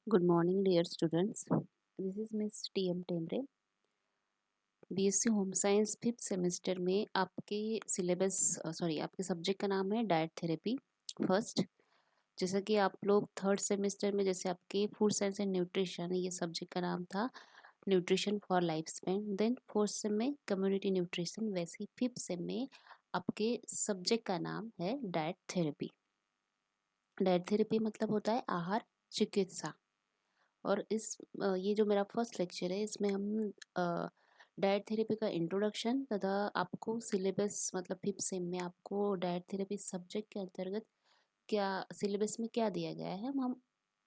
Good morning, dear students. This is Miss T.M. Temre. BSc home science fifth semester में आपके syllabus आपके subject का नाम है डाइट थेरेपी फर्स्ट। जैसा कि आप लोग थर्ड सेमेस्टर में जैसे आपके फूड साइंस एंड न्यूट्रिशन ये सब्जेक्ट का नाम था nutrition for life span, then fourth sem में कम्युनिटी न्यूट्रिशन, वैसे ही फिफ्थ सेम में आपके सब्जेक्ट का नाम है डाइट थेरेपी। डाइट थेरेपी मतलब होता है आहार चिकित्सा। और ये जो मेरा फर्स्ट लेक्चर है इसमें हम डाइट थेरेपी का इंट्रोडक्शन तथा आपको सिलेबस मतलब फिफ्थ सेम में आपको डाइट थेरेपी सब्जेक्ट के अंतर्गत क्या सिलेबस में क्या दिया गया है हम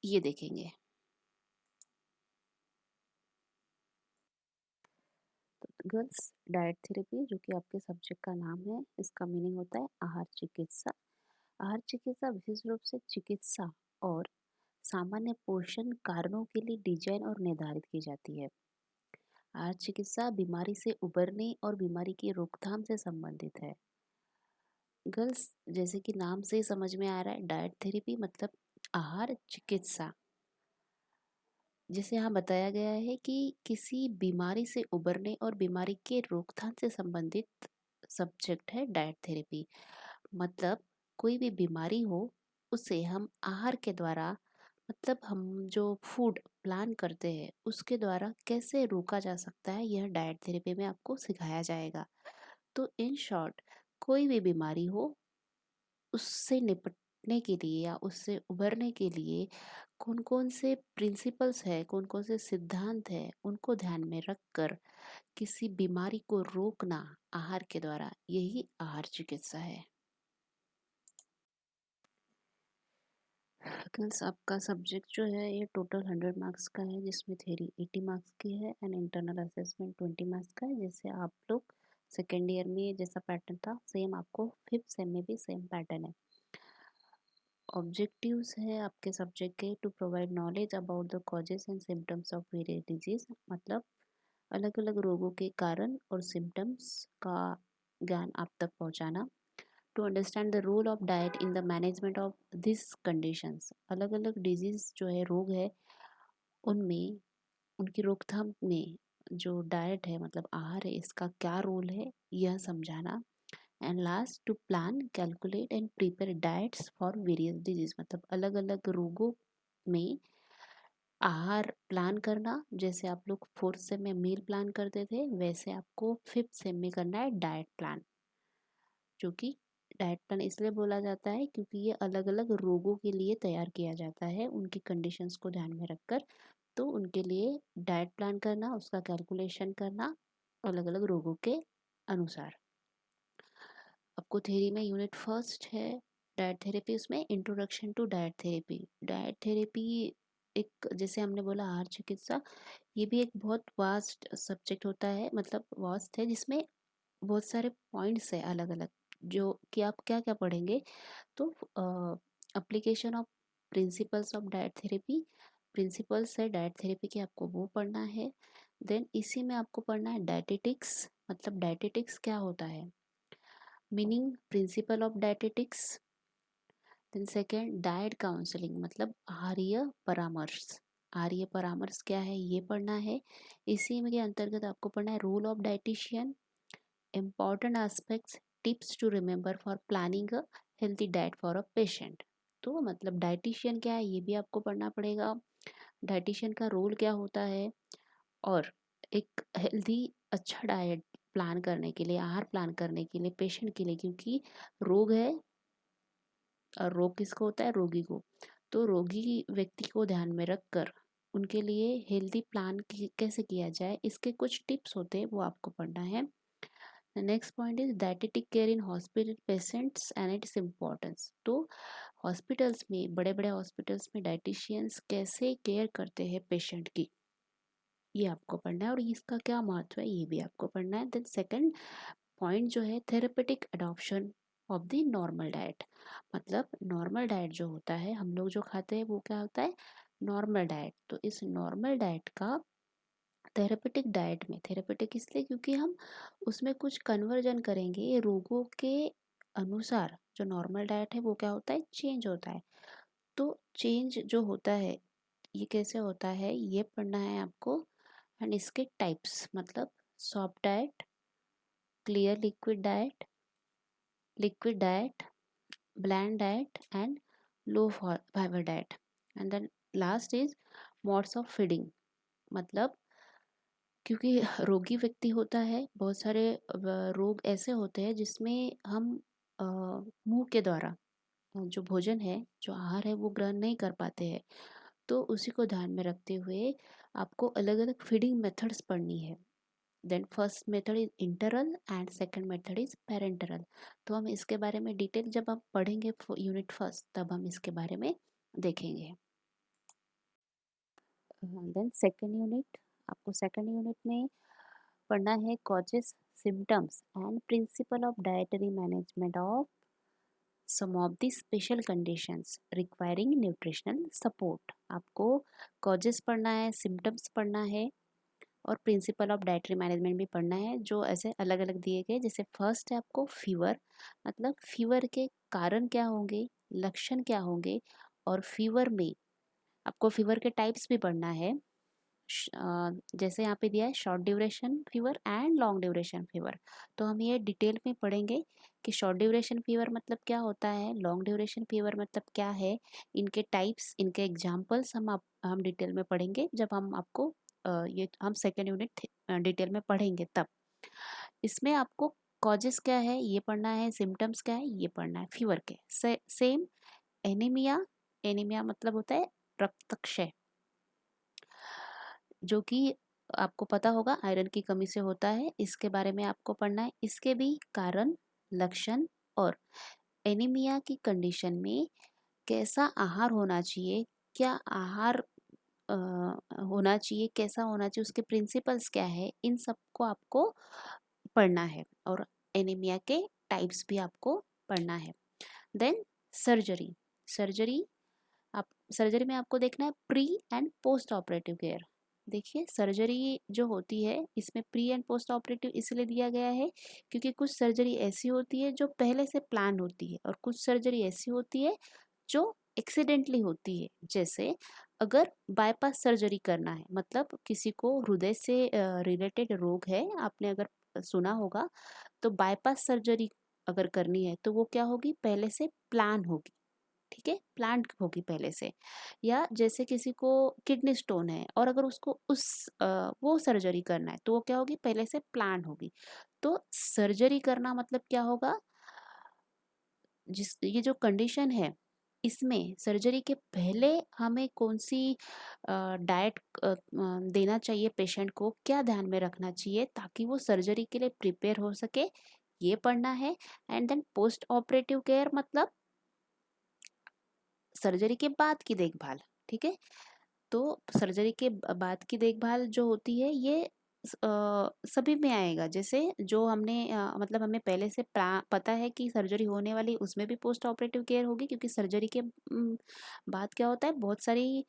ये देखेंगे। तो गर्ल्स, डाइट थेरेपी जो कि आपके सब्जेक्ट का नाम है, इसका मीनिंग होता है आहार चिकित्सा। आहार चिकित्सा विशेष रूप से चिकित्सा और सामान्य पोषण कारणों के लिए डिजाइन और निर्धारित की जाती है। आहार चिकित्सा बीमारी से उबरने और बीमारी की रोकथाम से संबंधित है। गर्ल्स, जैसे कि नाम से ही समझ में आ रहा है, डाइट थेरेपी मतलब आहार चिकित्सा। जैसे यहाँ बताया गया है कि किसी बीमारी से उबरने और बीमारी के रोकथाम से संबंधित सब्जेक्ट है डाइट थेरेपी। मतलब कोई भी बीमारी हो उसे हम आहार के द्वारा मतलब हम जो फूड प्लान करते हैं उसके द्वारा कैसे रोका जा सकता है, यह डाइट थेरेपी में आपको सिखाया जाएगा। तो इन शॉर्ट, कोई भी बीमारी हो उससे निपटने के लिए या उससे उभरने के लिए कौन कौन से प्रिंसिपल्स है, कौन कौन से सिद्धांत है, उनको ध्यान में रखकर किसी बीमारी को रोकना आहार के द्वारा, यही आहार चिकित्सा है। गर्ल्स, आपका सब्जेक्ट जो है ये टोटल 100 मार्क्स का है, जिसमें थ्योरी 80 मार्क्स की है एंड इंटरनल असेसमेंट 20 मार्क्स का है। जैसे आप लोग सेकेंड ईयर में जैसा पैटर्न था सेम आपको फिफ्थ सेम में भी सेम पैटर्न है। ऑब्जेक्टिव्स है आपके सब्जेक्ट के to provide knowledge about the causes and symptoms of various disease, मतलब अलग अलग रोगों के कारण और सिम्टम्स का ज्ञान आप तक पहुंचाना। To understand the role of diet in the management of this conditions, अलग अलग डिजीज जो है, रोग है, उनमें उनकी रोकथाम में जो डाइट है मतलब आहार है इसका क्या रोल है यह समझाना। And last, to plan calculate and prepare diets for various disease, मतलब अलग अलग रोगों में आहार प्लान करना। जैसे आप लोग फोर्थ सेम में मील प्लान करते थे वैसे आपको फिफ्थ सेम में करना है डाइट प्लान। जो कि डाइट प्लान इसलिए बोला जाता है क्योंकि ये अलग अलग रोगों के लिए तैयार किया जाता है, उनकी कंडीशंस को ध्यान में रखकर। तो उनके लिए डाइट प्लान करना, उसका कैलकुलेशन करना अलग अलग रोगों के अनुसार। आपको थ्योरी में यूनिट फर्स्ट है डाइट थेरेपी, उसमें introduction to diet therapy. Diet therapy एक, जैसे हमने बोला आहार चिकित्सा, ये भी एक बहुत वास्ट सब्जेक्ट होता है, मतलब वास्ट है, जिसमें बहुत सारे पॉइंट्स है अलग अलग, जो कि आप क्या क्या पढ़ेंगे। तो application of principles of diet therapy, principles है डाइट थेरेपी के, आपको वो पढ़ना है। देन इसी में आपको पढ़ना है डाइटेटिक्स, मतलब डाइटेटिक्स क्या होता है, meaning principle of dietetics. Then second, diet counselling, मतलब आहारीय परामर्श। आहारीय परामर्श क्या है ये पढ़ना है। इसी में के अंतर्गत आपको पढ़ना है role of dietitian, important aspects, tips to remember for planning a healthy diet for a patient. तो मतलब डाइटिशियन क्या है ये भी आपको पढ़ना पड़ेगा, डाइटिशियन का रोल क्या होता है, और एक हेल्दी अच्छा डाइट प्लान करने के लिए, आहार प्लान करने के लिए पेशेंट के लिए, क्योंकि रोग है और रोग किसको होता है, रोगी को। तो रोगी व्यक्ति को ध्यान में रखकर उनके लिए हेल्दी प्लान कैसे किया जाए, इसके कुछ टिप्स होते हैं वो आपको पढ़ना है। The next point is dietetic care in hospital patients and its importance। तो हॉस्पिटल्स में, बड़े बड़े हॉस्पिटल्स में डाइटिशियंस कैसे केयर करते हैं पेशेंट की, ये आपको पढ़ना है, और इसका क्या महत्व है ये भी आपको पढ़ना है। देन सेकंड पॉइंट जो है therapeutic adoption of the normal diet, मतलब नॉर्मल डाइट जो होता है हम लोग जो खाते हैं वो क्या होता है, नॉर्मल डाइट। तो इस नॉर्मल डाइट का थेरेपेटिक डाइट में, थेरेपेटिक इसलिए क्योंकि हम उसमें कुछ कन्वर्जन करेंगे, ये रोगों के अनुसार जो नॉर्मल डाइट है वो क्या होता है, चेंज होता है। तो चेंज जो होता है ये कैसे होता है ये पढ़ना है आपको। एंड इसके टाइप्स मतलब soft diet, clear liquid diet, bland diet and low fibre diet. And then last is modes of feeding. मतलब क्योंकि रोगी व्यक्ति होता है, बहुत सारे रोग ऐसे होते हैं जिसमें हम मुंह के द्वारा जो भोजन है, जो आहार है वो ग्रहण नहीं कर पाते हैं। तो उसी को ध्यान में रखते हुए आपको अलग अलग फीडिंग मेथड्स पढ़नी है। Then first method is enteral and second method is parenteral. तो हम इसके बारे में डिटेल जब हम पढ़ेंगे यूनिट फर्स्ट तब हम इसके बारे में देखेंगे। देन सेकंड यूनिट, आपको सेकंड यूनिट में पढ़ना है causes, symptoms and principle of dietary management of some of the special conditions requiring nutritional support. आपको कॉजेस पढ़ना है, सिम्टम्स पढ़ना है और प्रिंसिपल ऑफ डाइटरी मैनेजमेंट भी पढ़ना है, जो ऐसे अलग अलग दिए गए। जैसे फर्स्ट है आपको फीवर, मतलब फीवर के कारण क्या होंगे, लक्षण क्या होंगे, और फीवर में आपको फीवर के टाइप्स भी पढ़ना है। जैसे यहाँ पे दिया है short duration fever and long duration fever. तो हम ये डिटेल में पढ़ेंगे कि शॉर्ट ड्यूरेशन फीवर मतलब क्या होता है, लॉन्ग ड्यूरेशन फीवर मतलब क्या है, इनके टाइप्स, इनके एग्जाम्पल्स हम डिटेल में पढ़ेंगे जब हम आपको ये हम सेकेंड यूनिट डिटेल में पढ़ेंगे तब। इसमें आपको कॉजेस क्या है ये पढ़ना है, सिम्टम्स क्या है ये पढ़ना है फीवर के। सेम एनीमिया, एनीमिया मतलब होता है रक्तक्षय, जो कि आपको पता होगा आयरन की कमी से होता है, इसके बारे में आपको पढ़ना है। इसके भी कारण, लक्षण और एनीमिया की कंडीशन में कैसा आहार होना चाहिए, क्या आहार होना चाहिए, कैसा होना चाहिए, उसके प्रिंसिपल्स क्या है, इन सबको आपको पढ़ना है। और एनीमिया के टाइप्स भी आपको पढ़ना है। देन सर्जरी, सर्जरी आप सर्जरी में आपको देखना है pre and post operative care. देखिए सर्जरी जो होती है इसमें प्री एंड पोस्ट ऑपरेटिव इसलिए दिया गया है क्योंकि कुछ सर्जरी ऐसी होती है जो पहले से प्लान होती है और कुछ सर्जरी ऐसी होती है जो एक्सीडेंटली होती है। जैसे अगर बाईपास सर्जरी करना है, मतलब किसी को हृदय से रिलेटेड रोग है, आपने अगर सुना होगा, तो बाईपास सर्जरी अगर करनी है तो वो क्या होगी, पहले से प्लान होगी। ठीक है, प्लांट होगी पहले से। या जैसे किसी को किडनी स्टोन है और अगर उसको वो सर्जरी करना है तो वो क्या होगी, पहले से प्लान होगी। तो सर्जरी करना मतलब क्या होगा, जिस ये जो कंडीशन है इसमें सर्जरी के पहले हमें कौन सी डाइट देना चाहिए, पेशेंट को क्या ध्यान में रखना चाहिए ताकि वो सर्जरी के लिए प्रिपेयर हो सके, ये पढ़ना है। And then post operative care मतलब सर्जरी के बाद की देखभाल। ठीक है, तो सर्जरी के बाद की देखभाल जो होती है ये सभी में आएगा। जैसे जो हमने मतलब हमें पहले से पता है कि सर्जरी होने वाली, उसमें भी पोस्ट ऑपरेटिव केयर होगी क्योंकि सर्जरी के बाद क्या होता है, बहुत सारी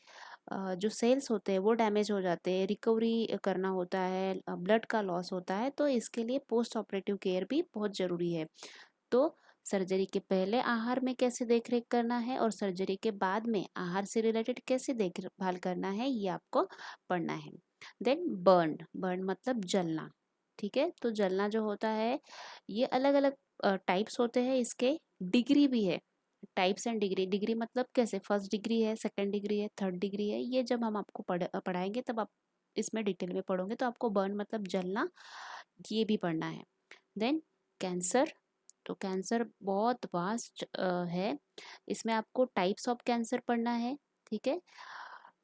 जो सेल्स होते हैं वो डैमेज हो जाते हैं, रिकवरी करना होता है, ब्लड का लॉस होता है, तो इसके लिए पोस्ट ऑपरेटिव केयर भी बहुत ज़रूरी है। तो सर्जरी के पहले आहार में कैसे देखरेख करना है और सर्जरी के बाद में आहार से रिलेटेड कैसे देखभाल करना है ये आपको पढ़ना है। देन बर्न, बर्न मतलब जलना। ठीक है, तो जलना जो होता है ये अलग अलग टाइप्स होते हैं, इसके डिग्री भी है, टाइप्स एंड डिग्री। डिग्री मतलब कैसे, फर्स्ट डिग्री है, सेकंड डिग्री है, थर्ड डिग्री है, ये जब हम आपको पढ़ाएंगे तब आप इसमें डिटेल में पढ़ोगे। तो आपको बर्न मतलब जलना ये भी पढ़ना है। देन कैंसर, तो कैंसर बहुत वास्ट है, इसमें आपको टाइप्स ऑफ कैंसर पढ़ना है। ठीक है,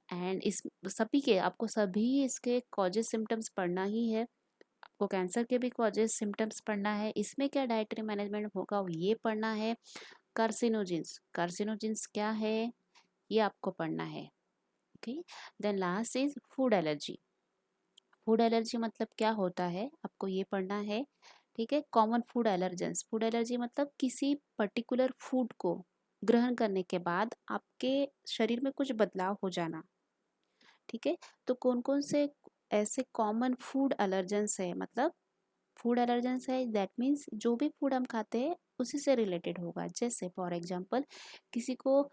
एंड इस सभी के आपको सभी इसके कॉजेज सिम्टम्स पढ़ना ही है, आपको कैंसर के भी कॉजेज सिम्टम्स पढ़ना है। इसमें क्या डाइटरी मैनेजमेंट होगा ये पढ़ना है। कार्सिनोजेंस, कार्सिनोजेंस क्या है ये आपको पढ़ना है। Okay, then last is food allergy. Food allergy मतलब क्या होता है आपको ये पढ़ना है। ठीक है, common food allergens, food allergy मतलब किसी पर्टिकुलर फूड को ग्रहण करने के बाद आपके शरीर में कुछ बदलाव हो जाना। ठीक है, तो कौन कौन से ऐसे कॉमन फूड एलर्जेंस है, मतलब फूड एलर्जेंस है दैट मीन्स जो भी फूड हम खाते हैं उसी से रिलेटेड होगा। जैसे फॉर एग्जांपल किसी को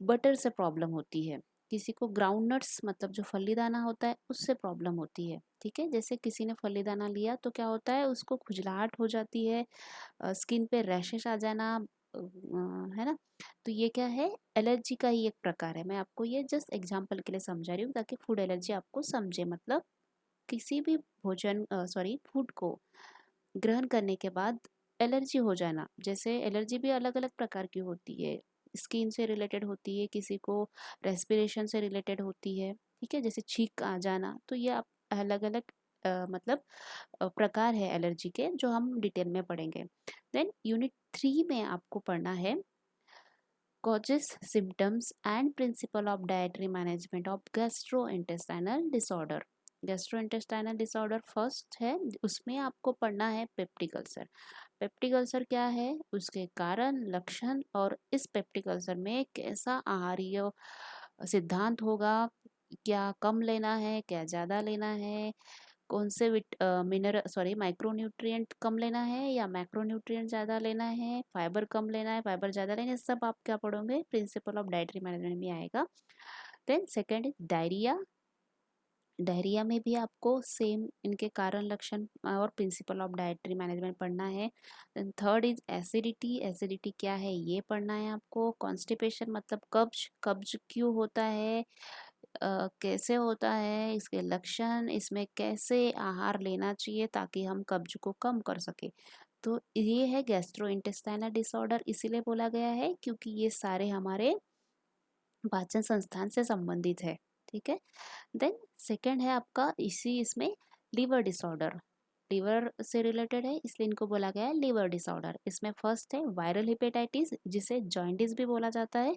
बटर से प्रॉब्लम होती है किसी को ग्राउंड नट्स मतलब जो फली दाना होता है उससे प्रॉब्लम होती है। ठीक है, जैसे किसी ने फली दाना लिया तो क्या होता है, उसको खुजलाहट हो जाती है, स्किन पे रैशेस आ जाना, है ना। तो ये क्या है, एलर्जी का ही एक प्रकार है। मैं आपको ये जस्ट एग्जांपल के लिए समझा रही हूँ ताकि फूड एलर्जी आपको समझे। मतलब किसी भी भोजन सॉरी फूड को ग्रहण करने के बाद एलर्जी हो जाना। जैसे एलर्जी भी अलग अलग प्रकार की होती है, स्किन से रिलेटेड होती है, किसी को रेस्पिरेशन से रिलेटेड होती है। ठीक है, जैसे छींक आ जाना। तो ये आप अलग अलग मतलब प्रकार है एलर्जी के, जो हम डिटेल में पढ़ेंगे। देन यूनिट 3 में आपको पढ़ना है causes, symptoms and principle of dietary management of gastrointestinal disorder। Gastrointestinal disorder first है, उसमें आपको पढ़ना है पेप्टिक अल्सर। पेप्टिक अल्सर क्या है, उसके कारण, लक्षण और इस पेप्टिक अल्सर में कैसा आहारीय सिद्धांत होगा, क्या कम लेना है क्या ज़्यादा लेना है, कौन से मिनरल सॉरी माइक्रोन्यूट्रिएंट कम लेना है या मैक्रोन्यूट्रिएंट ज़्यादा लेना है, फाइबर कम लेना है फाइबर ज़्यादा लेना है, सब आप क्या पढ़ोगे, प्रिंसिपल ऑफ डाइटरी मैनेजमेंट में आएगा। Then second is diarrhoea. Diarrhoea में भी आपको सेम इनके कारण, लक्षण और प्रिंसिपल ऑफ डाइटरी मैनेजमेंट पढ़ना है। Then third is acidity. Acidity क्या है ये पढ़ना है आपको। कॉन्स्टिपेशन मतलब कब्ज, कब्ज क्यों होता है, कैसे होता है, इसके लक्षण, इसमें कैसे आहार लेना चाहिए ताकि हम कब्ज को कम कर सके। तो ये है गैस्ट्रोइंटेस्टाइनल डिसऑर्डर, इसीलिए बोला गया है क्योंकि ये सारे हमारे पाचन संस्थान से संबंधित है। ठीक है। देन सेकंड है आपका इसी इसमें लीवर डिसऑर्डर। लीवर से रिलेटेड है इसलिए इनको बोला गया है लीवर डिसऑर्डर। इसमें फर्स्ट है वायरल हेपेटाइटिस, जिसे जॉइंटिस भी बोला जाता है।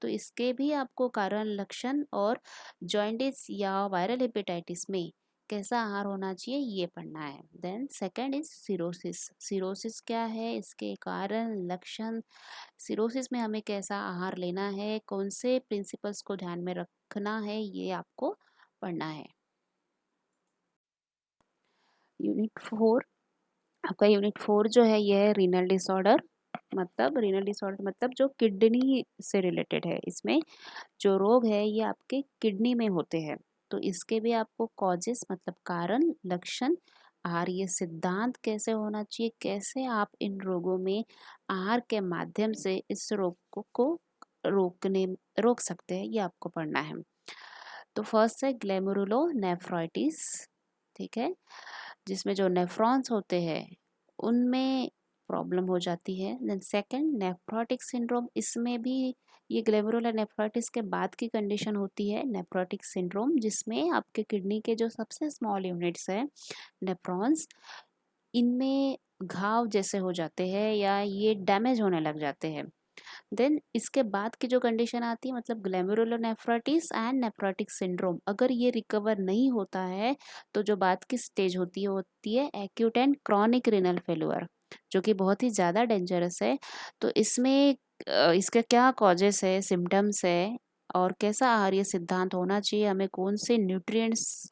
तो इसके भी आपको कारण, लक्षण और जॉइंटिस या वायरल हेपेटाइटिस में कैसा आहार होना चाहिए ये पढ़ना है। Then second is cirrhosis. Cirrhosis क्या है, इसके कारण, लक्षण, सिरोसिस में हमें कैसा आहार लेना है, कौन से प्रिंसिपल्स को ध्यान में रखना है, ये आपको पढ़ना है। यूनिट 4, आपका यूनिट 4 जो है ये है रीनल डिसऑर्डर। मतलब रीनल डिसऑर्डर मतलब जो किडनी से रिलेटेड है। इसमें जो रोग है ये आपके किडनी में होते हैं। तो इसके भी आपको कॉजेस मतलब कारण, लक्षण, आहार, ये सिद्धांत कैसे होना चाहिए, कैसे आप इन रोगों में आहार के माध्यम से इस रोग को रोकने रोक सकते हैं, ये आपको पढ़ना है। तो फर्स्ट है ग्लैमरुलोनेफ्राइटिस। ठीक है, जिसमें जो नेफ्रॉन्स होते हैं उनमें प्रॉब्लम हो जाती है। देन सेकंड नेफ्रोटिक सिंड्रोम, इसमें भी ये ग्लैमरुलर नेफ्राइटिस के बाद की कंडीशन होती है नेफ्रोटिक सिंड्रोम, जिसमें आपके किडनी के जो सबसे स्मॉल यूनिट्स हैं नेफ्रॉन्स, इनमें घाव जैसे हो जाते हैं या ये डैमेज होने लग जाते हैं। देन इसके बाद की जो कंडीशन आती है मतलब ग्लैमेरुलोनेफ्राइटिस एंड नेफ्रोटिक सिंड्रोम, अगर ये रिकवर नहीं होता है तो जो बाद की स्टेज होती है acute and chronic renal failure, जो कि बहुत ही ज़्यादा डेंजरस है। तो इसमें इसका क्या कॉजेस है, सिम्टम्स है और कैसा आहार्य सिद्धांत होना चाहिए, हमें कौन से न्यूट्रिएंट्स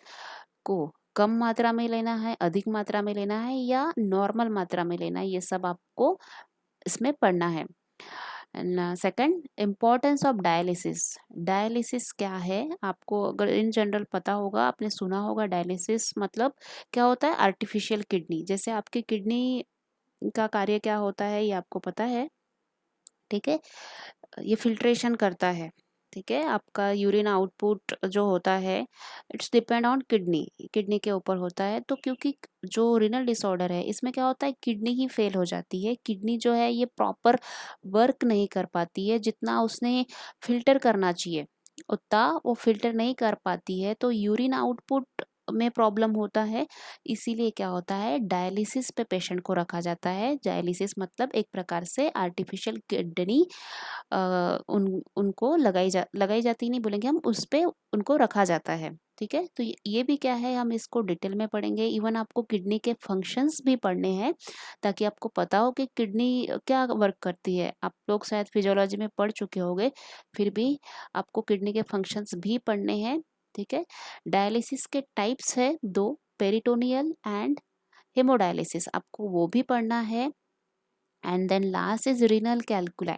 को कम मात्रा में लेना है, अधिक मात्रा में लेना है या नॉर्मल मात्रा में लेना है, ये सब आपको इसमें पढ़ना है। Second importance of dialysis. Dialysis क्या है आपको अगर इन जनरल पता होगा, आपने सुना होगा डायलिसिस मतलब क्या होता है, आर्टिफिशियल किडनी। जैसे आपकी किडनी का कार्य क्या होता है ये आपको पता है। ठीक है, ये फिल्ट्रेशन करता है। ठीक है, आपका यूरिन आउटपुट जो होता है it's depend on kidney, kidney के ऊपर होता है। तो क्योंकि जो रीनल डिसऑर्डर है इसमें क्या होता है, किडनी ही फेल हो जाती है। किडनी जो है ये प्रॉपर वर्क नहीं कर पाती है, जितना उसने फिल्टर करना चाहिए उतना वो फिल्टर नहीं कर पाती है, तो यूरिन आउटपुट में प्रॉब्लम होता है। इसीलिए क्या होता है, डायलिसिस पे पेशेंट को रखा जाता है। डायलिसिस मतलब एक प्रकार से आर्टिफिशियल किडनी उनको लगाई जाती नहीं बोलेंगे हम, उस पे उनको रखा जाता है। ठीक है, तो ये भी क्या है हम इसको डिटेल में पढ़ेंगे। इवन आपको किडनी के फंक्शंस भी पढ़ने हैं ताकि आपको पता हो कि किडनी क्या वर्क करती है। आप लोग शायद फिजियोलॉजी में पढ़ चुके होंगे, फिर भी आपको किडनी के फंक्शंस भी पढ़ने हैं। ठीक है, डायलिसिस के टाइप्स है दो, पेरिटोनियल एंड हेमोडायलिसिस, आपको वो भी पढ़ना है। And then last is renal calculi.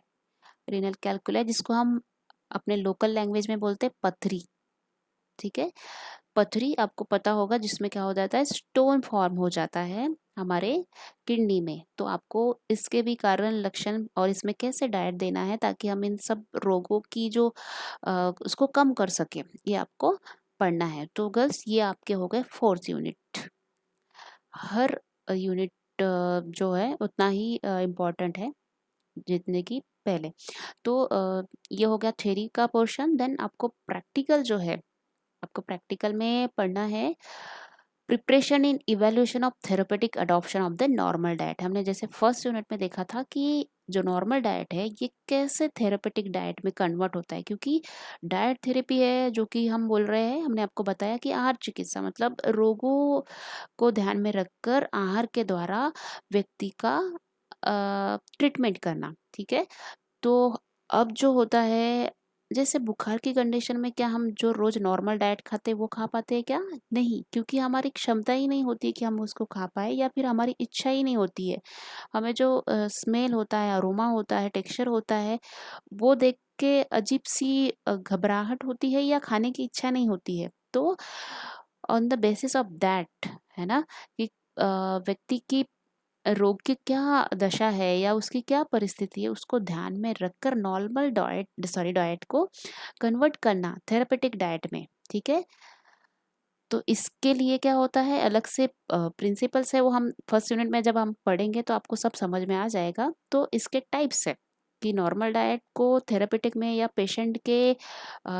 Renal calculi जिसको हम अपने लोकल लैंग्वेज में बोलते हैं पथरी। ठीक है, पथरी आपको पता होगा, जिसमें क्या हो जाता है, स्टोन फॉर्म हो जाता है हमारे किडनी में। तो आपको इसके भी कारण, लक्षण और इसमें कैसे डाइट देना है ताकि हम इन सब रोगों की जो उसको कम कर सके, ये आपको पढ़ना है। तो गर्ल्स ये आपके हो गए 4th यूनिट। हर यूनिट जो है उतना ही इम्पोर्टेंट है जितने की पहले। तो ये हो गया थ्योरी का पोर्शन। देन आपको प्रैक्टिकल जो है, आपको प्रैक्टिकल में पढ़ना है preparation in evaluation of therapeutic adoption of the normal diet. हमने जैसे फर्स्ट यूनिट में देखा था कि जो नॉर्मल डाइट है ये कैसे थेरेपेटिक डाइट में कन्वर्ट होता है, क्योंकि डाइट थेरेपी है जो कि हम बोल रहे हैं, हमने आपको बताया कि आहार चिकित्सा मतलब रोगों को ध्यान में रखकर आहार के द्वारा व्यक्ति का ट्रीटमेंट करना। ठीक है, तो अब जो होता है, जैसे बुखार की कंडीशन में क्या हम जो रोज नॉर्मल डाइट खाते हैं वो खा पाते हैं क्या? नहीं, क्योंकि हमारी क्षमता ही नहीं होती कि हम उसको खा पाए, या फिर हमारी इच्छा ही नहीं होती है। हमें जो स्मेल होता है, अरोमा होता है, टेक्सचर होता है, वो देख के अजीब सी घबराहट होती है या खाने की इच्छा नहीं होती है। तो on the basis of that, है ना, कि व्यक्ति की रोग की क्या दशा है या उसकी क्या परिस्थिति है, उसको ध्यान में रखकर नॉर्मल डाइट को कन्वर्ट करना थेरेपेटिक डाइट में। ठीक है, तो इसके लिए क्या होता है, अलग से प्रिंसिपल्स है, वो हम फर्स्ट यूनिट में जब हम पढ़ेंगे तो आपको सब समझ में आ जाएगा। तो इसके टाइप्स है कि नॉर्मल डाइट को थेरेपेटिक में या पेशेंट के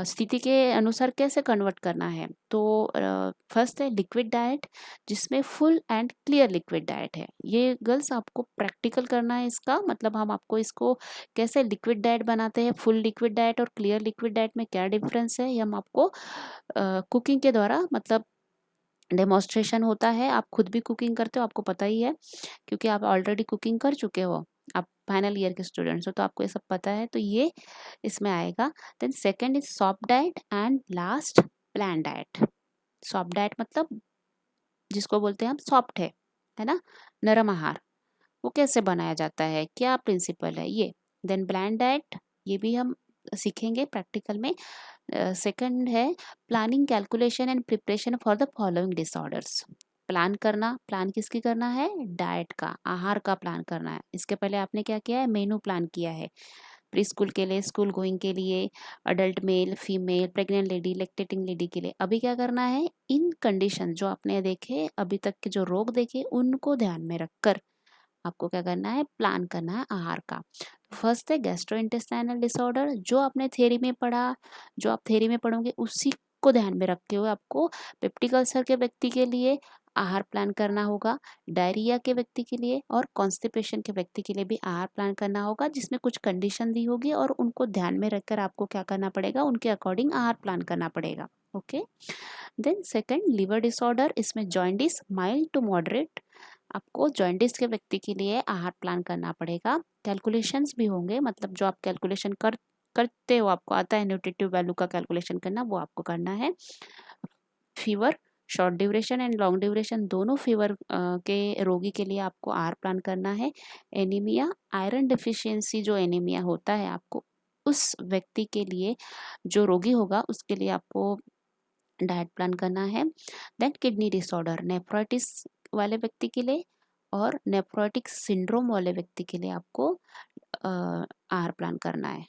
स्थिति के अनुसार कैसे कन्वर्ट करना है। तो फर्स्ट है लिक्विड डाइट, जिसमें full and clear liquid diet है। ये गर्ल्स आपको प्रैक्टिकल करना है इसका, मतलब हम आपको इसको कैसे लिक्विड डाइट बनाते हैं, फुल लिक्विड डाइट और क्लियर लिक्विड डाइट में क्या डिफरेंस है, ये हम आपको कुकिंग के द्वारा, मतलब डेमोन्स्ट्रेशन होता है। आप खुद भी कुकिंग करते हो, आपको पता ही है, क्योंकि आप ऑलरेडी कुकिंग कर चुके हो, आप फाइनल ईयर के स्टूडेंट्स हो, तो आपको ये सब पता है, तो ये इसमें आएगा। Then second is soft diet and last plan diet. Soft diet मतलब जिसको बोलते हैं हम सॉफ्ट है ना, नरम आहार, वो कैसे बनाया जाता है, क्या प्रिंसिपल है ये। देन ब्लैंड डाइट, ये भी हम सीखेंगे प्रैक्टिकल में। सेकंड है planning, calculation and preparation for the following disorders. Plan करना, प्लान किसकी करना है, डाइट का, आहार का प्लान करना है। इसके पहले आपने क्या किया है, मेनू प्लान किया है प्री स्कूल के लिए, स्कूल गोइंग के लिए, adult male female, pregnant lady, lactating lady के लिए। अभी क्या करना है, इन कंडीशन जो आपने देखे अभी तक के, जो रोग देखे, उनको ध्यान में रखकर आपको क्या करना है, प्लान करना है आहार का। फर्स्ट है गैस्ट्रोइंटेस्टाइनल डिसऑर्डर, जो आपने थ्योरी में पढ़ा, जो आप थ्योरी में पढ़ोगे उसी को ध्यान में रखते हुए आपको पेप्टिक अल्सर के व्यक्ति के लिए आहार प्लान करना होगा, डायरिया के व्यक्ति के लिए और कॉन्स्टिपेशन के व्यक्ति के लिए भी आहार प्लान करना होगा, जिसमें कुछ कंडीशन दी होगी और उनको ध्यान में रखकर आपको क्या करना पड़ेगा, उनके अकॉर्डिंग आहार प्लान करना पड़ेगा। Okay, then second liver disorder, इसमें जॉइंडिस माइल्ड टू मॉडरेट, आपको जॉइंटिस के व्यक्ति के लिए आहार प्लान करना पड़ेगा। कैलकुलेशंस भी होंगे, मतलब जो आप कैलकुलेशन करते हो, आपको आता है न्यूट्रिटिव वैल्यू का कैलकुलेशन करना, वो आपको करना है। Fever, short duration and long duration, दोनों फीवर के रोगी के लिए आपको आहार प्लान करना है। एनीमिया, आयरन डिफिशियंसी जो एनीमिया होता है, आपको उस व्यक्ति के लिए, जो रोगी होगा उसके लिए आपको डाइट प्लान करना है। देन किडनी डिसऑर्डर, नेफ्राइटिस वाले व्यक्ति के लिए और नेफ्रोटिक सिंड्रोम वाले व्यक्ति के लिए आपको आहार प्लान करना है।